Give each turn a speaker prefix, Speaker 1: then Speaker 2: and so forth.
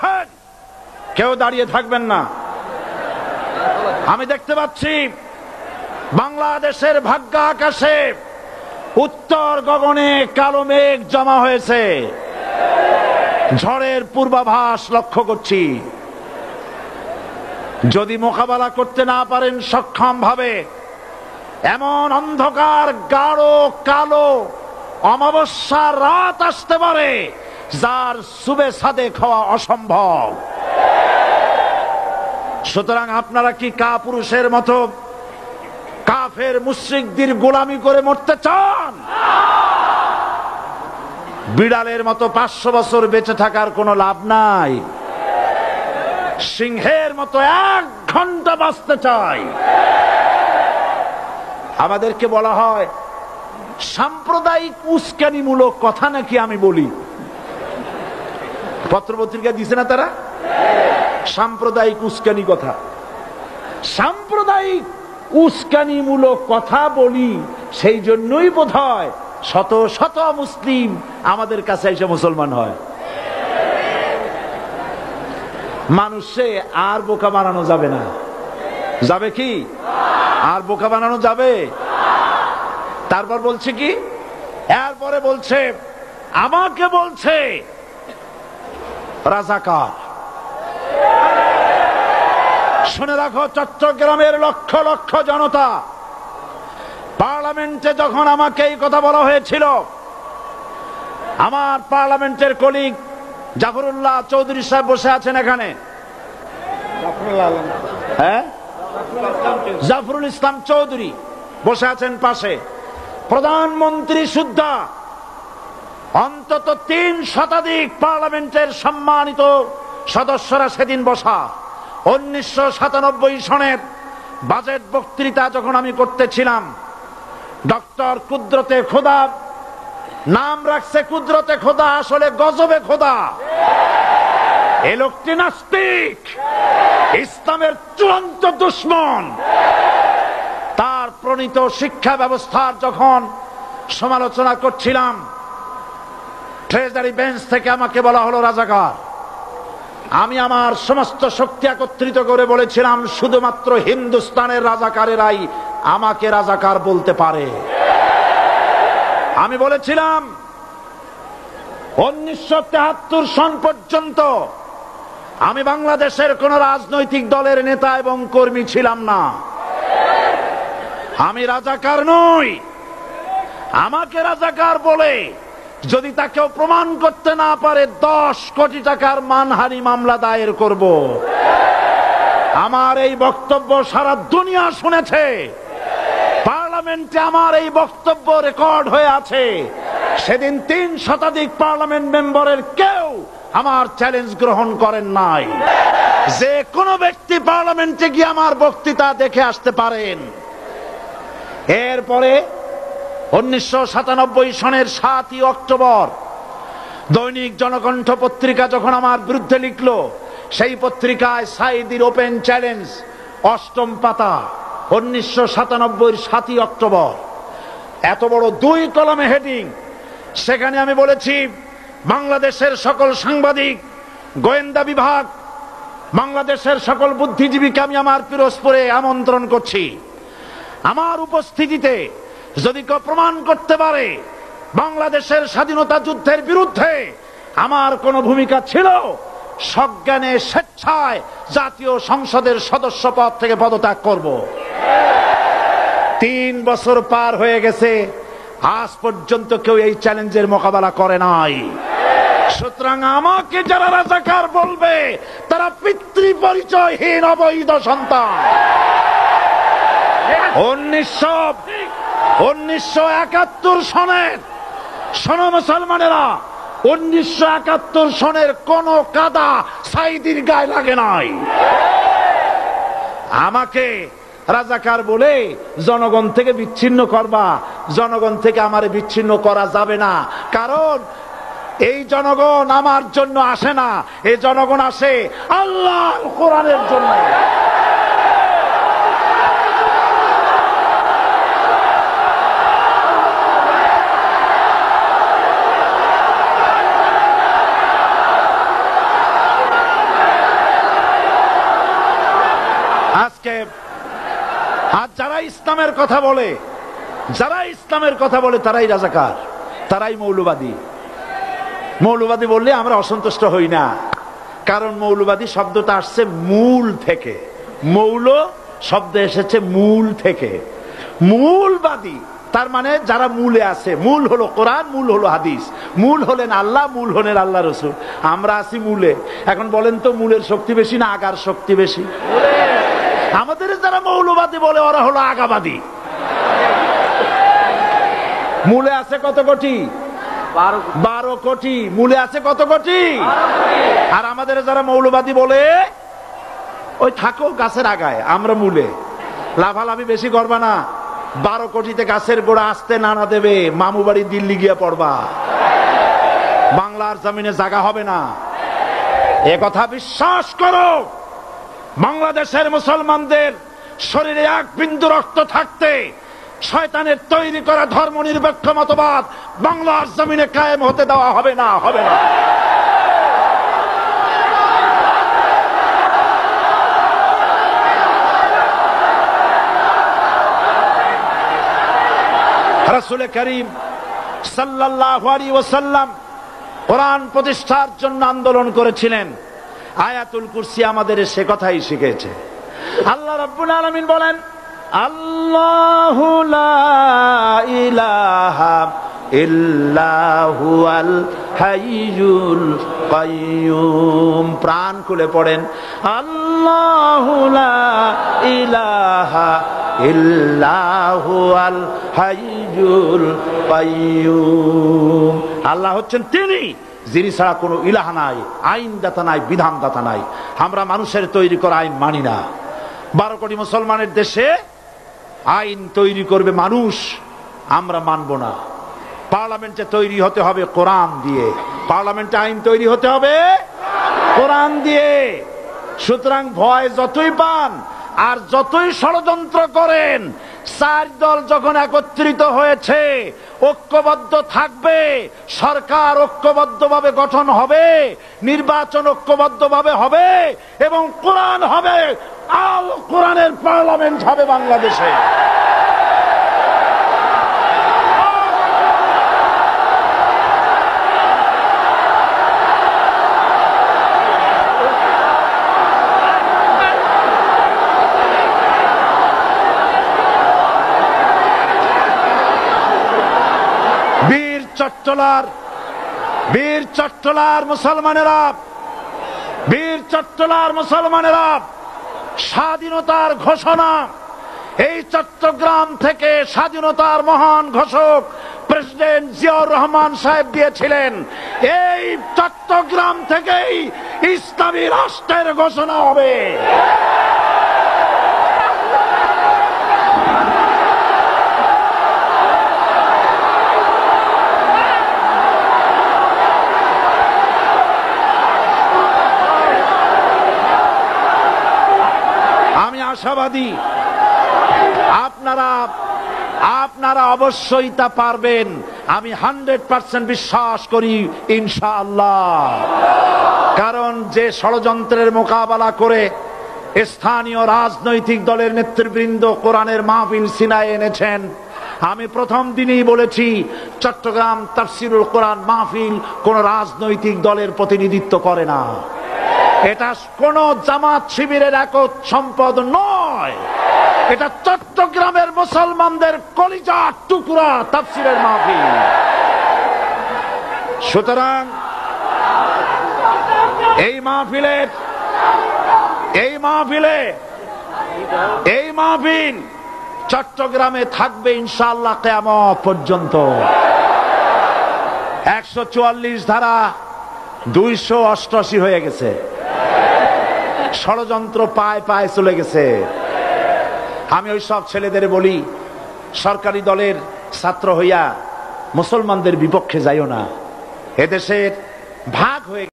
Speaker 1: আছেন কেউ দাঁড়িয়ে থাকবেন না। আমি দেখতে পাচ্ছি বাংলাদেশের ভাগ্য আকাশে উত্তর গগনে কালো মেঘ জমা হয়েছে, ঝড়ের পূর্বাভাস লক্ষ্য করছি। যদি মোকাবেলা করতে না পারেন সক্ষম ভাবে, এমন অন্ধকার গাঢ় কালো অমাবস্যার রাত আসতে পারে যার সুবে সাদেক হওয়া অসম্ভব। সুতরাং আপনারা কি কাপুরুষের মতো কাফের মুশরিকদের গোলামি করে মরতে চান? বিড়ালের মতো 500 বছর বেঁচে থাকার কোনো লাভ নাই। সিংহের মতো 1 ঘন্টা বাঁচতে চাই। আমাদেরকে বলা হয় সাম্প্রদায়িক উস্কানিমূলক কথা নাকি আমি বলি। পত্রপত্রিকা দিছে না তারা? সাম্প্রদায়িক উস্কানি কথা, সাম্প্রদায়িক উস্কানিমূলক কথা বলি। সেই জন্যই বোধহয় শত শত মুসলিম আমাদের কাছে এসে মুসলমান হয়। মানুষে আর বোকা বানানো যাবে না। যাবে কি? আর বোকা বানানো যাবে? তারপর বলছে কি? এরপরে বলছে আমাকে বলছে রাজাকার। শুনে রাখো চট্টগ্রামের লক্ষ লক্ষ জনতা, পার্লামেন্টে যখন আমাকে এই কথা বলা হয়েছিল, আমার পার্লামেন্টের কলিগ জাফরুল্লাহ চৌধুরী সাহেব বসে আছেন এখানে, হ্যাঁ, জাফরুল ইসলাম চৌধুরী বসে আছেন পাশে, প্রধানমন্ত্রী সুদ্ধা, অন্তত 3 শতাধিক পার্লামেন্টের সম্মানিত সদস্যরা সেদিন বসা। 1997 সনের বাজেট বক্তৃতা যখন আমি করতেছিলাম, ডক্টর কুদরতে খোদা, নাম রাখছে কুদরতে খোদা, আসলে গজবে খোদা। এই লোকটি নাস্তিক, ইসলামের চূড়ান্ত দুশমন। তার প্রণীত শিক্ষা ব্যবস্থার যখন সমালোচনা করছিলাম, ট্রেজারি বেঞ্চ থেকে আমাকে বলা হলো রাজাকার। আমি আমার সমস্ত শক্তি একত্রিত করে বলেছিলাম শুধুমাত্র হিন্দুস্তানের রাজাকারেরাই আমাকে রাজাকার বলতে পারে। আমি বলেছিলাম 1973 সন পর্যন্ত আমি বাংলাদেশের কোন রাজনৈতিক দলের নেতা এবং কর্মী ছিলাম না। আমি রাজাকার নই। আমাকে রাজাকার বলে যদি তাকেও প্রমাণ করতে না পারে 10 কোটি টাকার মানহানি মামলা দায়ের করব। আমার এই বক্তব্য সারা দুনিয়া শুনেছে। পার্লামেন্টে আমার এই বক্তব্য রেকর্ড হয়ে আছে। সেদিন 3 শতাধিক পার্লামেন্ট মেম্বারের কেউ আমার চ্যালেঞ্জ গ্রহণ করেন নাই। যে কোনো ব্যক্তি পার্লামেন্টে গিয়ে আমার বক্তৃতা দেখে আসতে পারেন। এরপরে 1997 সনের 7ই অক্টোবর দৈনিক জনকণ্ঠ পত্রিকা যখন আমার বিরুদ্ধে লিখল, সেই পত্রিকায় সাইদির ওপেন চ্যালেঞ্জ 8ম পাতা, 1997 7ই অক্টোবর, এত বড় 2 কলমে হেডিং। সেখানে আমি বলেছি বাংলাদেশের সকল সাংবাদিক, গোয়েন্দা বিভাগ, বাংলাদেশের সকল বুদ্ধিজীবীকে আমি আমার পিরোজপুরে আমন্ত্রণ করছি। আমার উপস্থিতিতে যদি কেউ প্রমাণ করতে পারে বাংলাদেশের স্বাধীনতা যুদ্ধের বিরুদ্ধে আমার কোনো ভূমিকা ছিল, সজ্ঞানে স্বেচ্ছায় জাতীয় সংসদের সদস্য পদ থেকে পদত্যাগ করব। 3 বছর পার হয়ে গেছে, আজ পর্যন্ত কেউ এই চ্যালেঞ্জের মোকাবেলা করে নাই। সুতরাং আমাকে যারা রাজাকার বলবে তারা পিতৃ পরিচয়হীন অবৈধ সন্তান। 1971 সনের, শোনো মুসলমানেরা, 1971 সনের কোন কাদা সাইদির গায়ে লাগে নাই। আমাকে রাজাকার বলে জনগণ থেকে বিচ্ছিন্ন করবা, জনগণ থেকে আমারে বিচ্ছিন্ন করা যাবে না। কারণ এই জনগণ আমার জন্য আসে না, এই জনগণ আসে আল্লাহর কোরআনের জন্য। অতএব আর যারা ইসলামের কথা বলে, তারাই রাজাকার, তারাই মৌলবাদী। মৌলবাদী বললে আমরা অসন্তুষ্ট হই না, কারণ মৌলবাদী শব্দটা আসছে মূল থেকে। মৌল শব্দ এসেছে মূল থেকে। মূলবাদী তার মানে যারা মূলে আছে। মূল হলো কোরআন, মূল হলো হাদিস, মূল হলেন আল্লাহ, মূল হলেন আল্লাহ রসুল। আমরা আছি মূলে। এখন বলেন তো মূলের শক্তি বেশি না আগার শক্তি বেশি? আমাদের যারা মৌলবাদী বলে ওরা হলো আগাবাদী। মূলে আছে কত কোটি? 12 কোটি। মূলে আছে কত কোটি? আর আমাদের যারা মৌলবাদী বলে ওই থাকো গাছের আগায়, আমরা মূলে। লাফালাফি বেশি করবা না, 12 কোটিতে গাছের গোড়া আসতে নানা দেবে, মামু বাড়ি দিল্লি গিয়ে পড়বা, বাংলার জমিনে জায়গা হবে না। এ কথা বিশ্বাস করো। বাংলাদেশের মুসলমানদের শরীরে এক বিন্দু রক্ত থাকতে শয়তানের তৈরি করা ধর্ম নিরপেক্ষ মতবাদ বাংলার জমিনে কায়েম হতে দেওয়া হবে না, হবে না। রাসূল করিম সাল্লাল্লাহু আলাইহি ওয়াসাল্লাম কোরআন প্রতিষ্ঠার জন্য আন্দোলন করেছিলেন। আয়াতুল কুরসি আমাদের সে কথাই শিখেছে। আল্লাহ রাব্বুল আলামিন বলেন, আল্লাহু লা ইলাহা ইল্লা হুয়াল হাইয়ুল কাইয়ুম। প্রাণ খুলে পড়েন, আল্লাহু লা ইলাহা ইল্লা হুয়াল হাইয়ুল কাইয়ুম। আল্লাহ হচ্ছেন তিনি, যিনি ছাড়া কোনো ইলাহ নাই, আইনদাতা নাই, বিধানদাতা নাই। আমরা মানুষের তৈরি করা আইন মানি না। 12 কোটি মুসলমানের দেশে আইন তৈরি করবে মানুষ, আমরা মানব না। পার্লামেন্টে তৈরি হতে হবে কোরআন দিয়ে, পার্লামেন্টে আইন তৈরি হতে হবে কোরআন দিয়ে। সুতরাং ভয় যতই পান আর যতই ষড়যন্ত্র করেন, 4 দল যখন একত্রিত হয়েছে, ঐক্যবদ্ধ থাকবে, সরকার ঐক্যবদ্ধভাবে গঠন হবে, নির্বাচন ঐক্যবদ্ধভাবে হবে এবং কোরআন হবে, আল কোরআনের পার্লামেন্ট হবে বাংলাদেশে। বীর চট্টলার মুসলমানেরা স্বাধীনতার ঘোষণা, এই চট্টগ্রাম থেকে স্বাধীনতার মহান ঘোষক প্রেসিডেন্ট জিয়াউর রহমান সাহেব দিয়েছিলেন। এই চট্টগ্রাম থেকেই ইসলামী রাষ্ট্রের ঘোষণা হবে। আশাবাদী আপনারা অবশ্যই তা পারবেন। আমি 100% বিশ্বাস করি ইনশাআল্লাহ। কারণ যে ষড়যন্ত্রের মোকাবেলা করে স্থানীয় রাজনৈতিক দলের নেতৃবৃন্দ কোরআনের মাহফিল সিনায় এনেছেন, আমি প্রথম দিনেই বলেছি চট্টগ্রাম তাফসিরুল কোরআন মাহফিল কোন রাজনৈতিক দলের প্রতিনিধিত্ব করে না। এটা কোন জামাত শিবিরের একক সম্পদ নয়, এটা চট্টগ্রামের মুসলমানদের কলিজার টুকরা তাফসিরের মাহফিল। সুতরাং এই মাহফিল চট্টগ্রামে থাকবে ইনশাআল্লাহ কিয়ামত পর্যন্ত। 144 ধারা 288 হয়ে গেছে, ষড়যন্ত্র পায় চলে গেছে। আমি ওই সব ছেলেদের বলি, সরকারি দলের ছাত্র হইয়া মুসলমানদের বিপক্ষে যাইও না। এদেশের ভাগ হয়ে